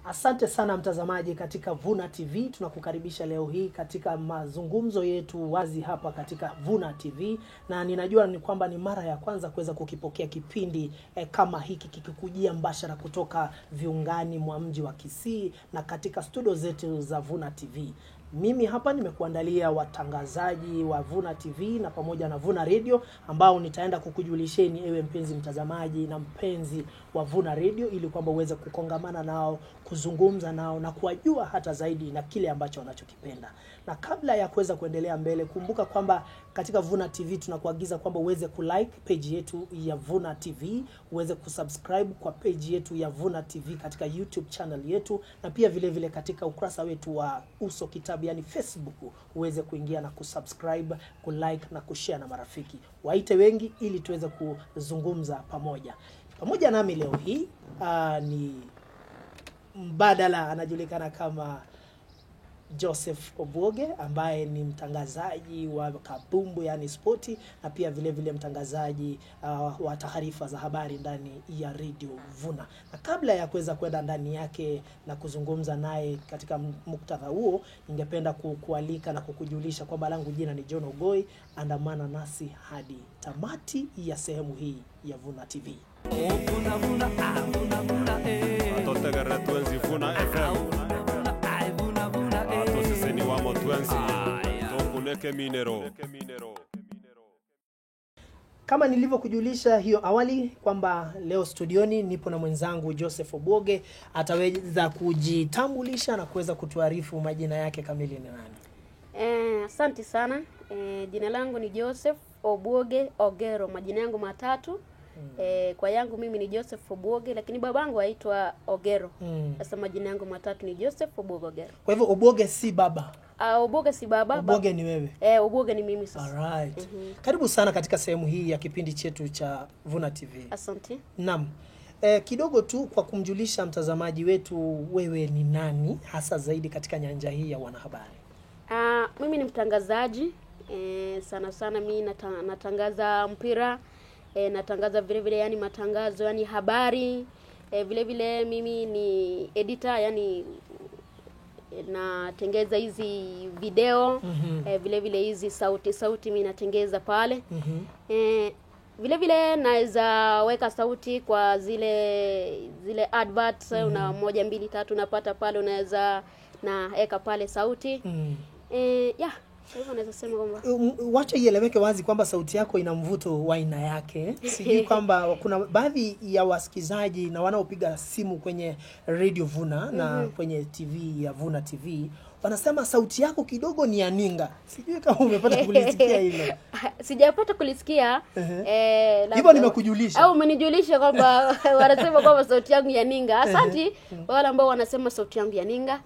Asante sana mtazamaji katika Vuna TV. Tunakukaribisha leo hii katika mazungumzo yetu wazi hapa katika Vuna TV, na ninajua ni kwamba ni mara ya kwanza kuweza kukipokea kipindi kama hiki kikikujia mbashara kutoka viungani mwa mji wa Kisii na katika studio zetu za Vuna TV. Mimi hapa nimekuandalia watangazaji wa Vuna TV na pamoja na Vuna Radio ambao nitaenda kukujulisheni ewe mpenzi mtazamaji na mpenzi wa Vuna Radio, ili kwamba uweze kukongamana nao, kuzungumza nao na kuwajua hata zaidi na kile ambacho wanachokipenda. Na kabla ya kuweza kuendelea mbele, kumbuka kwamba katika Vuna TV tunakuagiza kwamba uweze kulike page yetu ya Vuna TV, uweze kusubscribe kwa page yetu ya Vuna TV katika YouTube channel yetu, na pia vile vile katika ukurasa wetu wa Uso Kitabu yani Facebook uweze kuingia na kusubscribe, kulike na kushare na marafiki. Waite wengi ili tuweze kuzungumza pamoja. Pamoja nami leo hii ni mbadala anajulikana kama Joseph Obwoge ambaye ni mtangazaji wa kabumbu yani spoti, na pia vile vile mtangazaji wa taarifa za habari ndani ya Radio Vuna. Na kabla ya kuweza kwenda ndani yake na kuzungumza naye katika muktadha huo, ningependa kukualika na kukujulisha kwamba langu jina ni John Ogoi. Andamana nasi hadi tamati ya sehemu hii ya Vuna TV. Kama nilivyokujulisha hiyo awali kwamba leo studioni nipo na mwenzangu Joseph Obwoge, ataweza kujitambulisha na kuweza kutuarifu majina yake kamili ni nani. Asante sana. Jina langu ni Joseph Obwoge Ogero, majina yangu matatu. Kwa yangu mimi ni Joseph Obwoge, lakini babangu aitwa Ogero. Sasa majina yangu matatu ni Joseph Obwoge Ogero. Kwa hivyo Obwoge si baba. Obwoge si baba. Obwoge ni wewe. Obwoge ni mimi sasa. Alright. Karibu sana katika sehemu hii ya kipindi chetu cha Vuna TV. Asante. Naam. Kidogo tu kwa kumjulisha mtazamaji wetu, wewe ni nani hasa zaidi katika nyanja hii ya wanahabari? Mimi ni mtangazaji. Sana sana mimi natangaza mpira. Natangaza vile vile yani matangazo yani habari. Vile vile mimi ni editor yani natengeza hizi video. Vile vile hizi sauti mimi natengeza pale. Vile vile naweza weka sauti kwa zile adverts. Una 1 2 3 unapata pale, unaweza naeka pale sauti. Hivyo naweza sema kwamba wacha ieleweke wazi kwamba sauti yako ina mvuto wa aina yake. Sijui kwamba kuna baadhi ya wasikizaji na wanaopiga simu kwenye Radio Vuna na kwenye TV ya Vuna TV wanasema sauti yako kidogo ni ya ninga. Sijui kama umepata kulisikia hilo. Sijapata kulisikia. Hivyo nimekujulisha. Au umenijulisha kwamba wanasema kwamba sauti yangu ya ninga. Asante wale ambao wanasema sauti yangu ya ninga.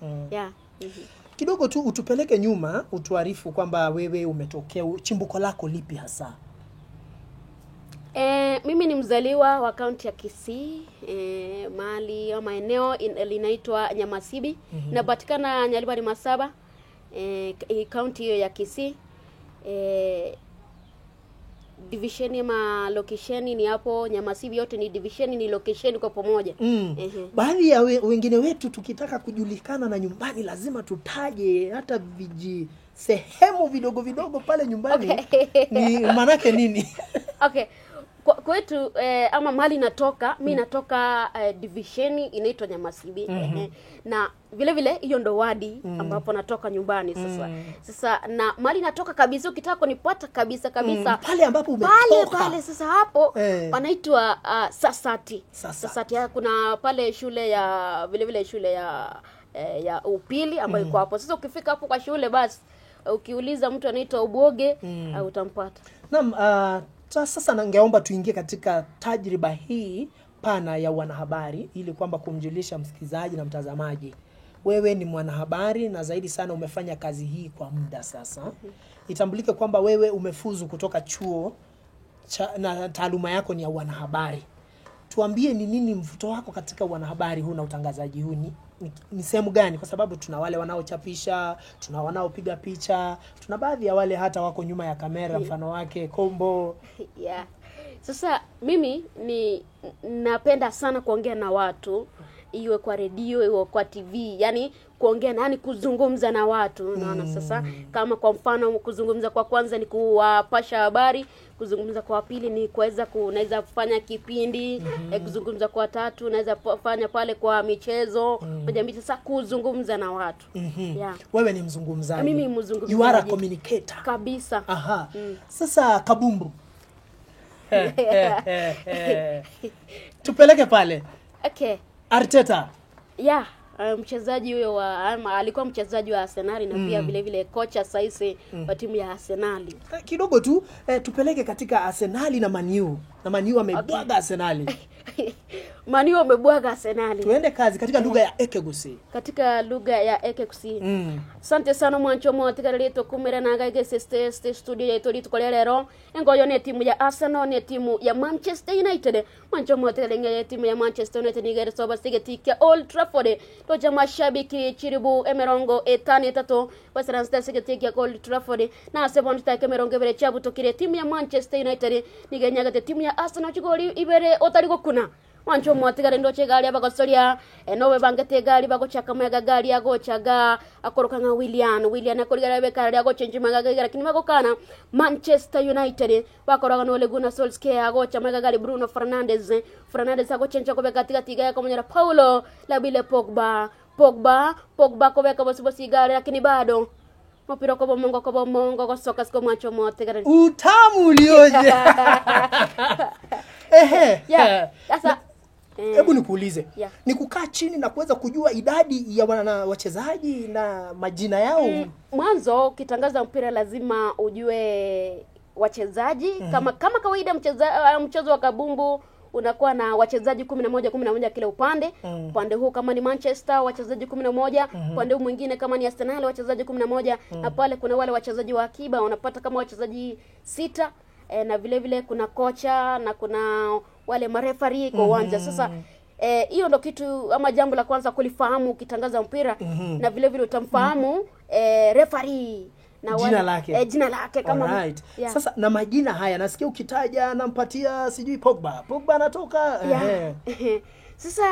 Kidogo tu utupeleke nyuma, utuarifu kwamba wewe umetokea, chimbuko lako lipi hasa? Mimi ni mzaliwa wa kaunti ya Kisii, mahali ama eneo linaitwa Nyamasibi. Inapatikana Nyalibari Masaba, kaunti hiyo ya Kisii. Division ama location ni hapo Nyamasibi, yote ni division, ni location kwa pamoja. Baadhi ya wengine wetu tukitaka kujulikana na nyumbani lazima tutaje hata sehemu vidogo pale nyumbani. Ni manake nini? Okay. Kwetu ama mali natoka, mimi natoka division inaitwa Nyamasibi. Na vile vile hiyo ndo wadi ambapo natoka nyumbani sasa. Sasa na mali natoka kabisa, ukitaka kunipata kabisa pale ambapo umetoka. Pale sasa hapo panaitwa Sasati. Sasati kuna pale shule ya vile vile shule ya upili ambayo iko hapo. Sasa ukifika hapo kwa shule basi ukiuliza mtu anaitwa Obwoge utampata. Naam, sasa ningeomba tuingie katika tajriba hii pana ya wanahabari ili kwamba kumjulisha msikilizaji na mtazamaji. Wewe ni mwanahabari na zaidi sana umefanya kazi hii kwa muda sasa. Itambulike kwamba wewe umefuzu kutoka chuo na taaluma yako ni ya wanahabari. Tuambie ni nini mvuto wako katika wanahabari huu na utangazaji huu? Ni sehemu gani? Kwa sababu tuna wale wanaochapisha, tuna wanaopiga picha, tuna baadhi ya wale hata wako nyuma ya kamera, mfano wake Kombo. Sasa mimi napenda sana kuongea na watu. iwe kwa redio, iwe kwa TV, yani kuongea nani, kuzungumza na watu, unaona. Sasa kama kwa mfano kuzungumza kwa kwanza ni kuwapasha habari, kuzungumza kwa pili ni kuweza unaweza kufanya kipindi, kuzungumza kwa tatu unaweza fanya pale kwa michezo, jamii. Sasa kuzungumza na watu. Yeah. Wewe ni mzungumzaji. Mimi mzungumzaji. You are a communicator. Kabisa. Aha. Sasa kabumbu. Tupeleke pale. Okay. Arteta. Yeah. Mchezaji huyo alikuwa mchezaji wa Arsenal na pia vile vile kocha saisi wa timu ya Arsenal. Kidogo tu tupeleke katika Arsenal na Man U. Na Man U amebwaga Arsenal. Man U amebwaga Arsenal. Tuende kazi katika lugha ya Ekegusi. Katika lugha ya Ekegusi. Asante sana mwancho mwatika leto kumera na gaige este studio ya itori tukolea lero. Ngoyo ni timu ya Arsenal, ni timu ya Manchester United. Mwancho mwatika lenga timu ya Manchester United ni gere soba sigetika Old Trafford. Toja mashabiki chiribu emerongo etani tato Western Star sigetika Old Trafford. Na sebon take emerongo bere chabu tokire timu ya Manchester United ni genyaga timu ya Arsenal chigoli ibere otarigo kuna. Wancho mwatigare ndoche gali abagosoria nowe bangete gali bagochaka mega gali agochaga akoroka nga Willian akorigara bekara agochenje magaga lakini magokana Manchester United bakoroga no Leguna Solskjaer agocha mega gali Bruno Fernandes agochenja ko bekatika tiga ya komonyera Paulo Labile Pogba ko beka bosi gali lakini bado mpira kwa bomongo kwa soka siko mwacho mwatigare utamu ulioje. Yeah. Sasa hebu nikuulize. Ni kukaa chini na kuweza kujua idadi ya wachezaji na majina yao. Mwanzo ukitangaza mpira lazima ujue wachezaji. Kama kawaida mchezo wa kabumbu unakuwa na wachezaji 11 kila upande. Upande huu kama ni Manchester wachezaji 11, upande huu mwingine kama ni Arsenal wachezaji 11, na pale kuna wale wachezaji wa akiba unapata kama wachezaji 6. Na vile vile kuna kocha na kuna wale marefari kwa uwanja. Sasa hiyo ndo kitu ama jambo la kwanza kulifahamu ukitangaza mpira. Na vile vile utamfahamu referee na jina lake kama right. Sasa na majina haya nasikia ukitaja nampatia sijui Pogba anatoka. Sasa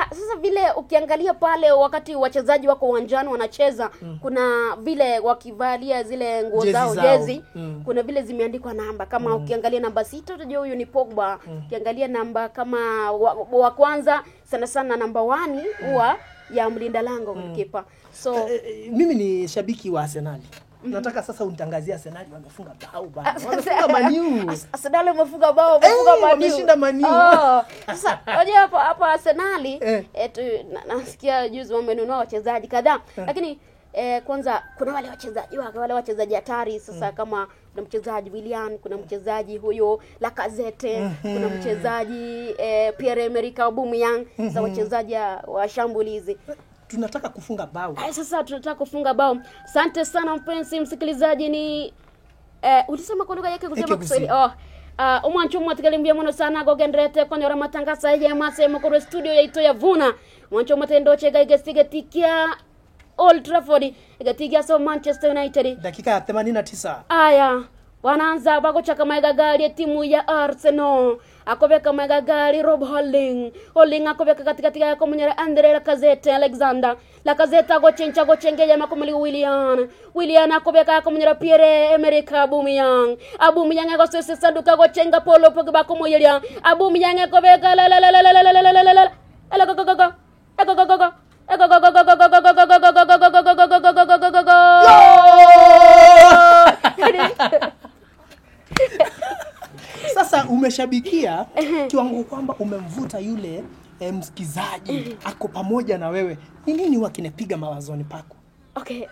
vile ukiangalia pale wakati wachezaji wako uwanjani wanacheza, kuna vile wakivalia zile nguo zao jezi, kuna vile zimeandikwa namba. Kama ukiangalia namba 6 utajua huyu ni Pogba. Ukiangalia namba kama wa kwanza sana namba 1 huwa ya mlinda lango goalkeeper. So mimi ni shabiki wa Arsenal. Nataka sasa unitangazie Arsenal wamefunga bao bana. Wamefunga Man U. Arsenal wamefunga bao, wamefunga Man U. Wameshinda Man U. Sasa unajua hapa Arsenal nasikia juzi wamenunua wachezaji kadhaa. Lakini kwanza kuna wale wachezaji hatari. Sasa kama kuna mchezaji Willian, kuna mchezaji huyo Lacazette, kuna mchezaji Pierre-Emerick Aubameyang, sasa wachezaji wa shambulizi. Tunataka kufunga bao. Sasa tunataka kufunga bao. Asante sana mpenzi msikilizaji. Ni ulisema kwa lugha yake kusema Kiswahili. Umwancho mwatigalimbia mwono sana gogendrete kwa nyora matangasa ya masemo kwa studio ya ito ya Vuna. Umwancho mwatendo chega igestigetia Old Trafford igatigia so Manchester United. Dakika 89. Aya. Wanaanza bagochaka magagali ya timu ya Arsenal. Akobeka magagali Rob Holding akobeka katika ya komunyera Andre Lacazette Lacazette agochenge ya makomuli Willian akobeka ya komunyera Pierre-Emerick Aubameyang agosese sanduka gochenga Paulo Pogba komoyelia Aubameyang akobeka Sasa umeshabikia kiwango kwamba umemvuta yule msikizaji ako pamoja na wewe. Ni nini wakinipiga mawazoni pako? Okay.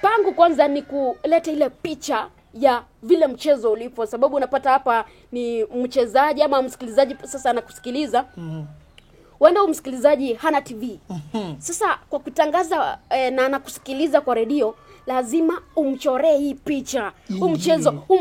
Pangu kwanza ni kuleta ile picha ya vile mchezo ulipo, sababu unapata hapa ni mchezaji ama msikilizaji sasa anakusikiliza. Wenda msikilizaji hana TV. Sasa kwa kutangaza na anakusikiliza kwa redio, lazima umchoree hii picha.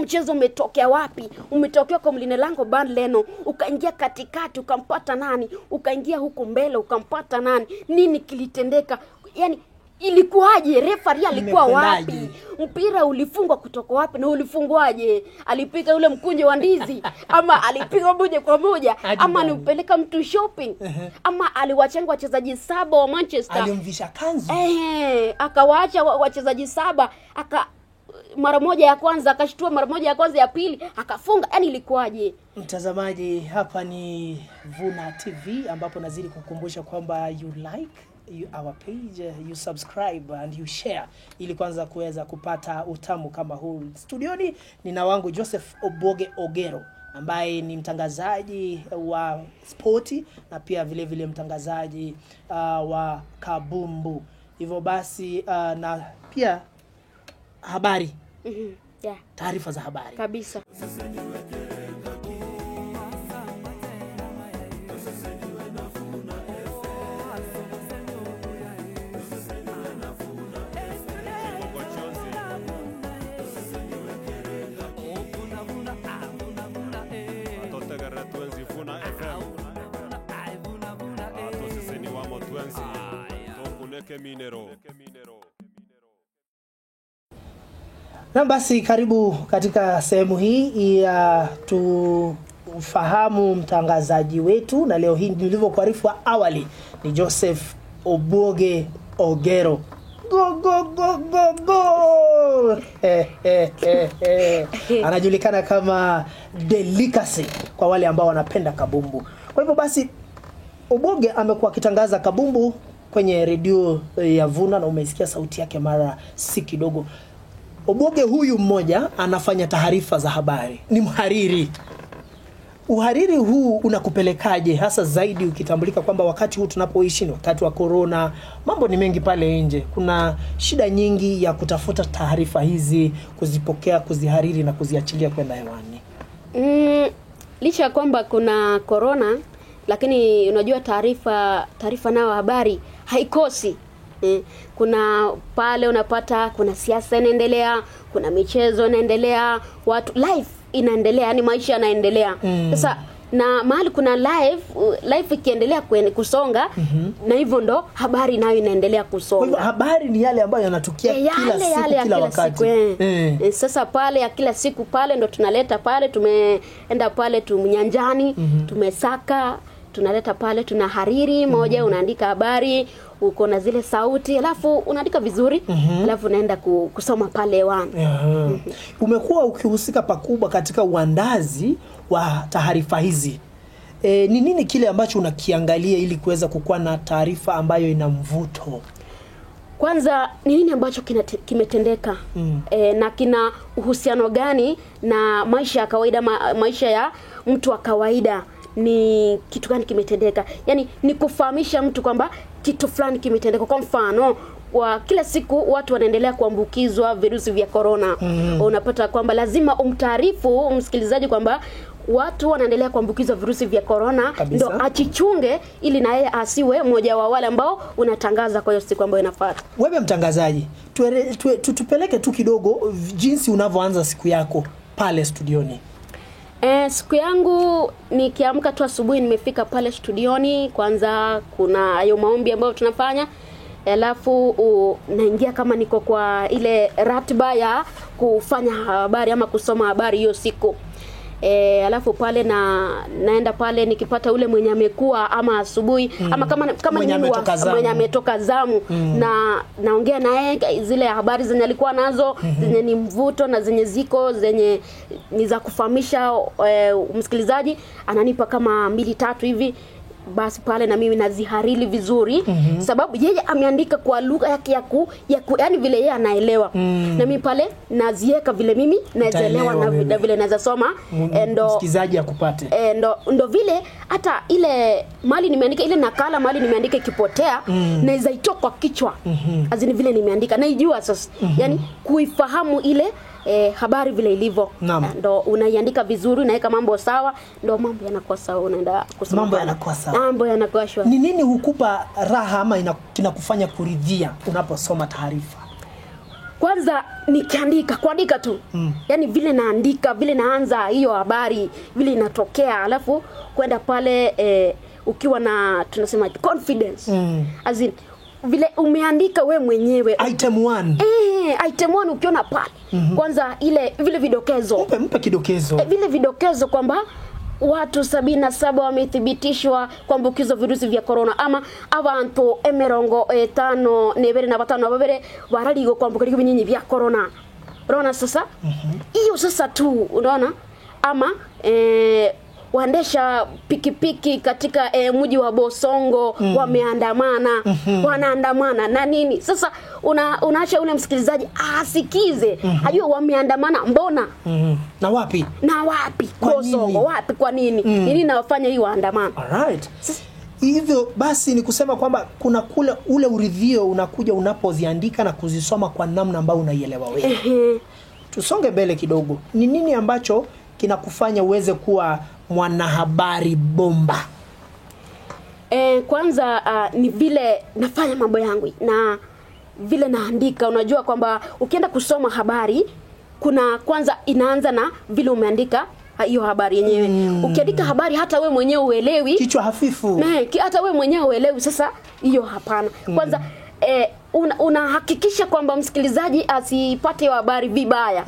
Mchezo umetokea wapi? Umetokea kwa mlinda lango Band Leno, ukaingia katikati ukampata nani? Ukaingia huko mbele ukampata nani? Nini kilitendeka? Yani ilikuwaje, referee alikuwa wapi, mpira ulifungwa kutoka wapi na ulifungwaje, alipiga ule mkunje wa ndizi ama alipiga moja kwa moja ama nimpeleka mtu shopping ama aliwachenga wachezaji 7 wa Manchester, alimvisha kanzu akawaacha wachezaji 7 mara moja ya kwanza akashtua, mara moja ya kwanza ya pili akafunga. Yani ilikuwaje? Mtazamaji, hapa ni Vuna TV ambapo nazidi kukumbusha kwamba you like our page, you subscribe and you share ili kwanza kuweza kupata utamu kama huu. Studioni nina wangu Joseph Oboge Ogero ambaye ni mtangazaji wa sporti na pia vile vile mtangazaji wa kabumbu. Hivyo basi na pia habari. Yeah. Taarifa za habari. Kabisa. Na basi karibu katika sehemu hii ya tufahamu mtangazaji wetu, na leo hii nilivyokuarifu awali ni Joseph Oboge Ogero. Go go go go go. Anajulikana kama Delicacy kwa wale ambao wanapenda kabumbu. Kwa hivyo basi Oboge amekuwa akitangaza kabumbu kwenye redio ya Vuna na umesikia sauti yake mara si kidogo. Oboge huyu mmoja anafanya taarifa za habari, ni mhariri. Uhariri huu unakupelekaje hasa zaidi ukitambulika kwamba wakati huu tunapoishi ni wakati wa corona, mambo ni mengi pale nje. Kuna shida nyingi ya kutafuta taarifa hizi, kuzipokea, kuzihariri na kuziachilia kwenda hewani. Licha kwamba kuna corona, lakini unajua taarifa nayo habari haikosi. Kuna pale unapata kuna siasa inaendelea, kuna michezo inaendelea, watu life inaendelea, yani maisha yanaendelea. Sasa na mahali kuna life ikiendelea kusonga, na hivyo ndo habari nayo inaendelea kusonga. Kwa hivyo habari ni yale ambayo yanatukia kila siku, kila wakati. Sasa pale ya kila siku pale ndo tunaleta pale, tumeenda pale tumnyanjani, tumesaka, tunaleta pale, tunahariri moja, unaandika habari, uko na zile sauti, alafu unaandika vizuri, alafu unaenda kusoma pale hewani. Umekuwa ukihusika pakubwa katika uandazi wa taarifa hizi. Ni nini kile ambacho unakiangalia ili kuweza kukuwa na taarifa ambayo ina mvuto? Kwanza ni nini ambacho kimetendeka, na kina uhusiano gani na maisha ya kawaida, maisha ya mtu wa kawaida, ni kitu gani kimetendeka. Yani ni kufahamisha mtu kwamba kitu fulani kimetendeka. Kwa mfano, kwa kila siku watu wanaendelea kuambukizwa virusi vya corona. Unapata kwamba lazima umtaarifu msikilizaji kwamba watu wanaendelea kuambukizwa virusi vya corona, ndo achichunge ili na yeye asiwe mmoja wa wale ambao unatangaza kwa hiyo siku ambayo inafuata. Wewe mtangazaji, tupeleke tu kidogo jinsi unavyoanza siku yako pale studioni. Siku yangu nikiamka tu asubuhi, nimefika pale studioni, kwanza kuna hayo maombi ambayo tunafanya, alafu naingia kama niko kwa ile ratiba ya kufanya habari ama kusoma habari hiyo siku. Alafu pale naenda pale nikipata ule mwenye amekuwa ama asubuhi ama kama mwenye ametoka zamu, na naongea naye zile habari zenye alikuwa nazo, zenye ni mvuto na zenye ziko zenye ni za kufahamisha msikilizaji, ananipa kama 2-3 hivi. Basi pale na mimi nazihariri vizuri, sababu yeye ameandika kwa lugha yake yani vile yeye anaelewa, na mimi pale naziweka vile mimi naelewa na vile naweza soma, ndo msikizaji akupate. Ndo vile hata ile mali nimeandika, ile nakala mali nimeandika ikipotea, naweza itoa kwa kichwa, azini vile nimeandika naijua sasa. Yani kuifahamu ile habari vile ilivyo, ndo unaiandika vizuri, unaweka mambo sawa, ndo mambo yanakuwa sawa, unaenda kusoma mambo yanakuwa shwari. Ni nini hukupa raha ama kinakufanya kuridhia unaposoma taarifa? Kwanza kuandika tu. Yani vile naandika, vile naanza hiyo habari, vile inatokea, alafu kwenda pale ukiwa na tunasema confidence. Azin vile umeandika we mwenyewe item 1. Item 1 ukiona pale. Kwanza vile vidokezo. Mpe kidokezo. Vile vidokezo kwamba watu 77 wamethibitishwa kuambukizwa virusi vya corona, ama abantu 55 babere bararigo kuambukizwa vinyinyi vya corona. Unaona sasa? Hiyo sasa tu unaona, ama waendesha pikipiki katika mji wa Bosongo wameandamana, wanaandamana na nini. Sasa unaacha ule msikilizaji asikize, ajue wameandamana mbona, na wapi Bosongo wapi, kwa nini nini nawafanya hiyo waandamana. Alright. Hivyo basi ni kusema kwamba kuna ule uridhio unakuja unapoziandika na kuzisoma kwa namna ambayo unaielewa wewe. Tusonge mbele kidogo. Ni nini ambacho kinakufanya uweze kuwa mwanahabari bomba? Kwanza ni vile nafanya mambo yangu na vile naandika. Unajua kwamba ukienda kusoma habari, kuna kwanza inaanza na vile umeandika hiyo habari yenyewe. Ukiandika habari hata we mwenyewe uelewi, kichwa hafifu, hata we mwenyewe uelewi, sasa hiyo hapana. Kwanza unahakikisha kwamba msikilizaji asipate habari vibaya.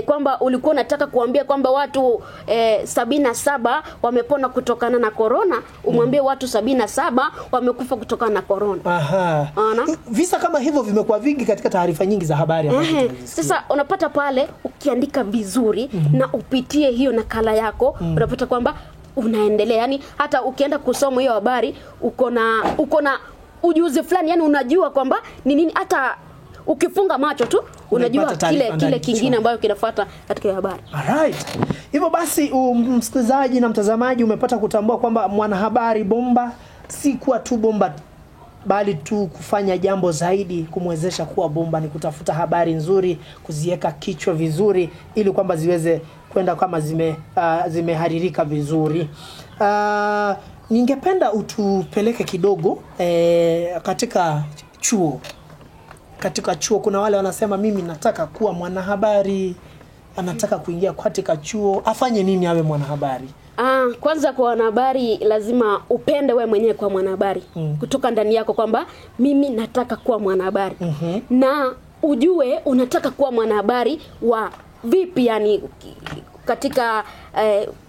Kwamba ulikuwa unataka kuambia kwamba watu 77 wamepona kutokana na corona, umwambie watu 77 wamekufa kutokana na corona. Visa kama hivyo vimekuwa vingi katika taarifa nyingi za habari. Sasa unapata pale ukiandika vizuri na upitie hiyo nakala yako, unapata kwamba unaendelea. Yani hata ukienda kusoma hiyo habari uko na ujuzi fulani, yani unajua kwamba ni nini, hata ukifunga macho tu unajua kile kingine ambayo kinafuata katika habari. Alright. Hivyo basi msikilizaji na mtazamaji umepata kutambua kwamba mwanahabari bomba si kuwa tu bomba, bali tu kufanya jambo zaidi kumwezesha kuwa bomba, ni kutafuta habari nzuri, kuziweka kichwa vizuri ili kwamba ziweze kwenda kama zimeharirika vizuri. Ningependa utupeleke kidogo katika chuo. Katika chuo kuna wale wanasema mimi nataka kuwa mwanahabari, anataka kuingia katika chuo, afanye nini awe mwanahabari? Kwanza kwa wanahabari lazima upende we mwenyewe kwa mwanahabari. Kutoka ndani yako kwamba mimi nataka kuwa mwanahabari. Na ujue unataka kuwa mwanahabari wa vipi, yani katika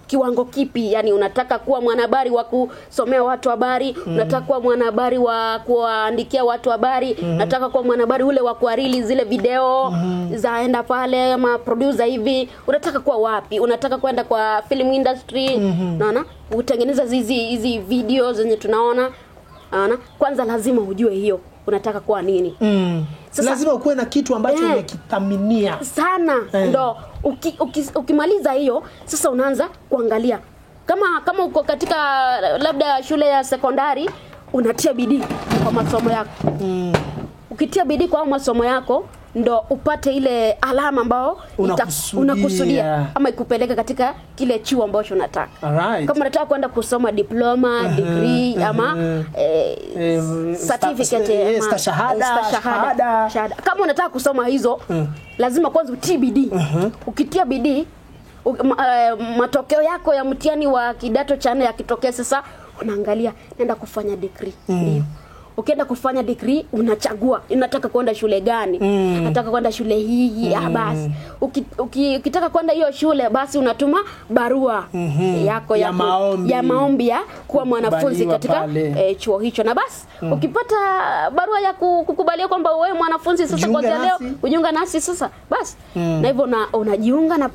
kiwango kipi, yani unataka kuwa mwanahabari wa kusomea watu habari, unataka kuwa mwanahabari wa kuandikia watu habari, unataka kuwa mwanahabari ule wa kuarili zile video zaenda pale ama producer hivi, unataka kuwa wapi, unataka kwenda kwa film industry, unaona, kutengeneza hizi video zenye tunaona, unaona. Kwanza lazima ujue hiyo unataka kuwa nini. Sasa lazima ukuwe na kitu ambacho unakithaminia sana. Ndo ukimaliza hiyo sasa unaanza kuangalia kama uko katika labda shule ya sekondari, unatia bidii kwa masomo yako. Ukitia bidii kwa masomo yako ndo upate ile alama ambao unakusudia ama ikupeleka katika kile chuo ambacho unataka. Alright. Kama unataka kwenda kusoma diploma, degree ama certificate ama shahada. Kama unataka kusoma hizo lazima kwanza utie bidii. Ukitia bidii matokeo yako ya mtihani wa kidato cha 4 yakitokea, sasa unaangalia nenda kufanya degree. Ukienda kufanya degree unachagua unataka kwenda shule gani. Nataka kwenda shule hii, basi. Ukitaka kwenda hiyo shule, basi unatuma barua yako ya maombi ya kuwa mwanafunzi katika chuo hicho, na basi ukipata barua ya kukubalia kwamba wewe mwanafunzi sasa kuanzia leo ujiunga nasi sasa, basi na hivyo unajiunga na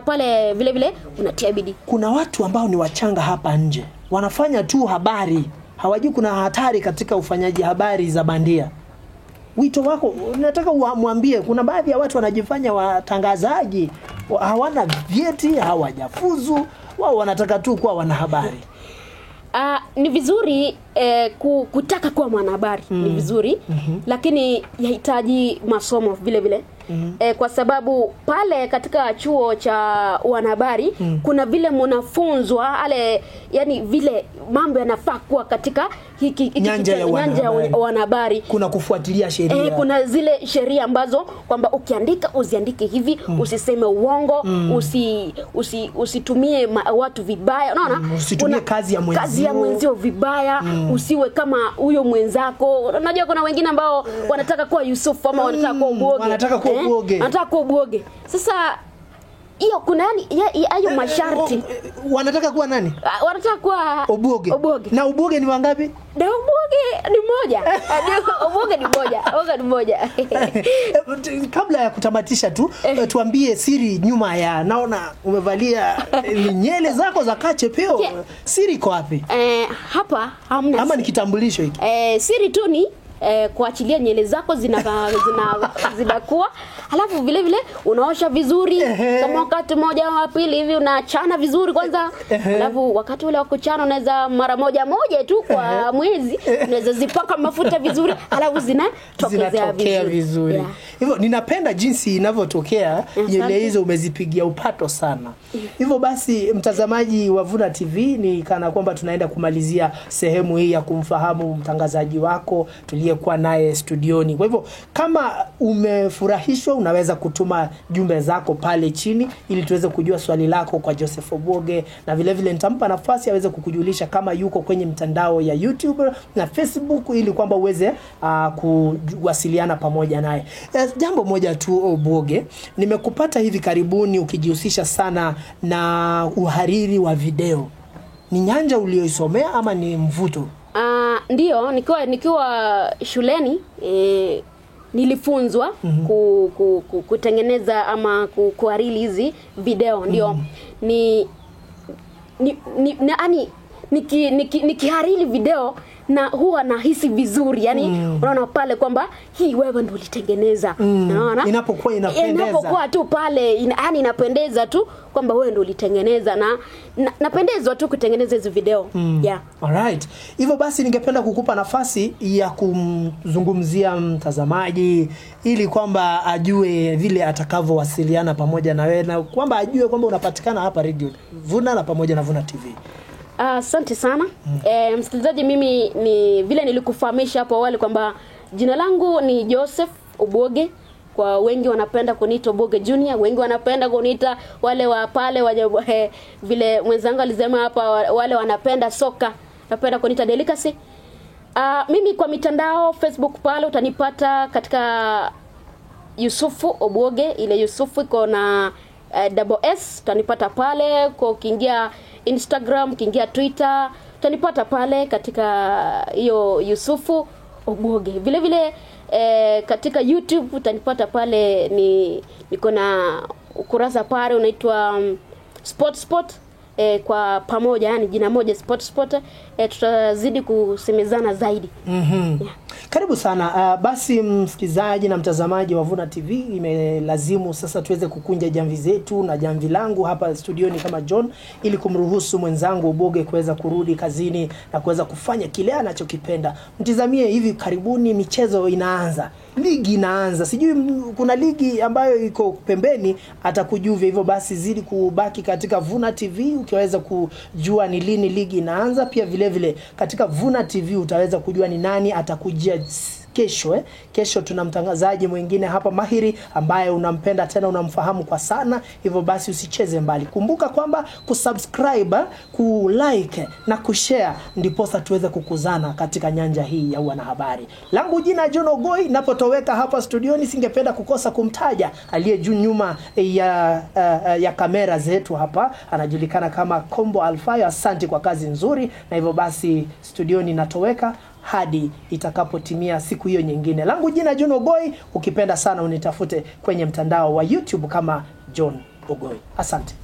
pale vile vile unatia bidii. Kuna watu ambao ni wachanga hapa nje, wanafanya tu habari, hawajui kuna hatari katika ufanyaji habari za bandia. Wito wako nataka muambie, kuna baadhi ya watu wanajifanya watangazaji, hawana vyeti, hawajafuzu, wao wanataka tu kuwa wanahabari. Ni vizuri kutaka kuwa mwanahabari, ni vizuri, lakini yahitaji masomo vile vile. kwa sababu pale katika chuo cha wanahabari kuna vile mnafunzwa yani vile mambo yanafaa kuwa katika nyanja ya wanahabari. Kuna kufuatilia sheria. Kuna zile sheria ambazo kwamba ukiandika usiandike hivi, usiseme uongo, usitumie watu vibaya, unaona? Usitumie kazi ya mwenzio vibaya, usiwe kama huyo mwenzako. Unajua kuna wengine ambao wanataka kuwa Yusuf ama wanataka kuwa Obuoge. Wanataka kuwa Obuoge. Sasa hiyo kuna yani hayo masharti. Wanataka kuwa nani? Wanataka kuwa Obuoge. Na Obuoge ni wangapi? Na Obuoge ni mmoja. Obuoge ni mmoja. Kabla ya kutamatisha tu, tuambie siri nyuma ya, naona umevalia nyele zako za kachepeo. Siri iko wapi? Hapa hamna. Ama ni kitambulisho hiki? Siri tu ni kuachilia nyele zako zinakuwa, alafu vile vile unaosha vizuri kama wakati moja au pili hivi, unachana vizuri kwanza, alafu wakati ule wa kuchana unaweza mara moja tu kwa mwezi, unaweza zipaka mafuta vizuri, alafu zinatokea vizuri. Hivyo ninapenda jinsi inavyotokea nyele hizo, umezipigia upato sana. Hivyo basi, mtazamaji wa Vuna TV, ni kana kwamba tunaenda kumalizia sehemu hii ya kumfahamu mtangazaji wako tuliyekuwa naye studioni. Kwa hivyo kama umefurahishwa, unaweza kutuma jumbe zako pale chini ili tuweze kujua swali lako kwa Joseph Obuoge, na vile vile nitampa nafasi aweze kukujulisha kama yuko kwenye mtandao ya YouTube na Facebook ili kwamba uweze kuwasiliana pamoja naye. Jambo moja tu Obuoge, nimekupata hivi karibuni ukijihusisha sana na uhariri wa video. Ni nyanja uliyoisomea ama ni mvuto? Ndio, nikiwa shuleni nilifunzwa kutengeneza ama kuhariri hizi video. Ndio nikihariri video na huwa nahisi vizuri, yani unaona pale kwamba hii wewe ndio ulitengeneza, unaona inapokuwa inapendeza, inapokuwa tu pale yani inapendeza tu kwamba wewe ndio ulitengeneza, na napendezwa tu kutengeneza hizo video. Alright, hivyo basi ningependa kukupa nafasi ya kumzungumzia mtazamaji ili kwamba ajue vile atakavyowasiliana pamoja na wewe, na kwamba ajue kwamba unapatikana hapa Radio Vuna na pamoja na Vuna TV. Asante sana. Msikilizaji, mimi ni vile nilikufahamisha hapo awali kwamba jina langu ni Joseph Obuoge. Kwa wengi wanapenda kuniita Obuoge Junior, wengi wanapenda kuniita wale wa pale vile mwenzangu alisema hapa, wale wanapenda soka, napenda kuniita Delicacy. Mimi kwa mitandao Facebook pale utanipata katika Yusufu Obuoge, ile Yusufu iko na S, utanipata pale. Kwa ukiingia Instagram, ukiingia Twitter, utanipata pale katika hiyo Yusufu Obuoge. Vile vile katika YouTube utanipata pale, niko na ukurasa pale unaitwa Spot kwa pamoja, yani jina moja Spot. Tutazidi kusemezana zaidi. Karibu sana. Basi msikizaji na mtazamaji wa Vuna TV, imelazimu sasa tuweze kukunja jamvi zetu na jamvi langu hapa studioni kama John, ili kumruhusu mwenzangu Obuoge kuweza kurudi kazini na kuweza kufanya kile anachokipenda. Mtizamie hivi karibuni michezo inaanza. Ligi inaanza. Sijui kuna ligi ambayo iko pembeni atakujuvia, hivyo basi zidi kubaki katika Vuna TV ukiweza kujua ni lini ligi inaanza. Pia vile vile katika Vuna TV utaweza kujua ni nani atakujia kesho. Kesho tuna mtangazaji mwingine hapa mahiri ambaye unampenda tena unamfahamu kwa sana. Hivyo basi usicheze mbali. Kumbuka kwamba kusubscribe, kulike na kushare ndipo sasa tuweze kukuzana katika nyanja hii ya wanahabari. Langu jina John Ogoi, napotoweka hapa studioni singependa kukosa kumtaja aliye juu nyuma ya kamera zetu hapa, anajulikana kama Kombo Alfayo. Asante kwa kazi nzuri, na hivyo basi studioni natoweka hadi itakapotimia siku hiyo nyingine. Langu jina John Ogoi, ukipenda sana unitafute kwenye mtandao wa YouTube kama John Ogoi. Asante.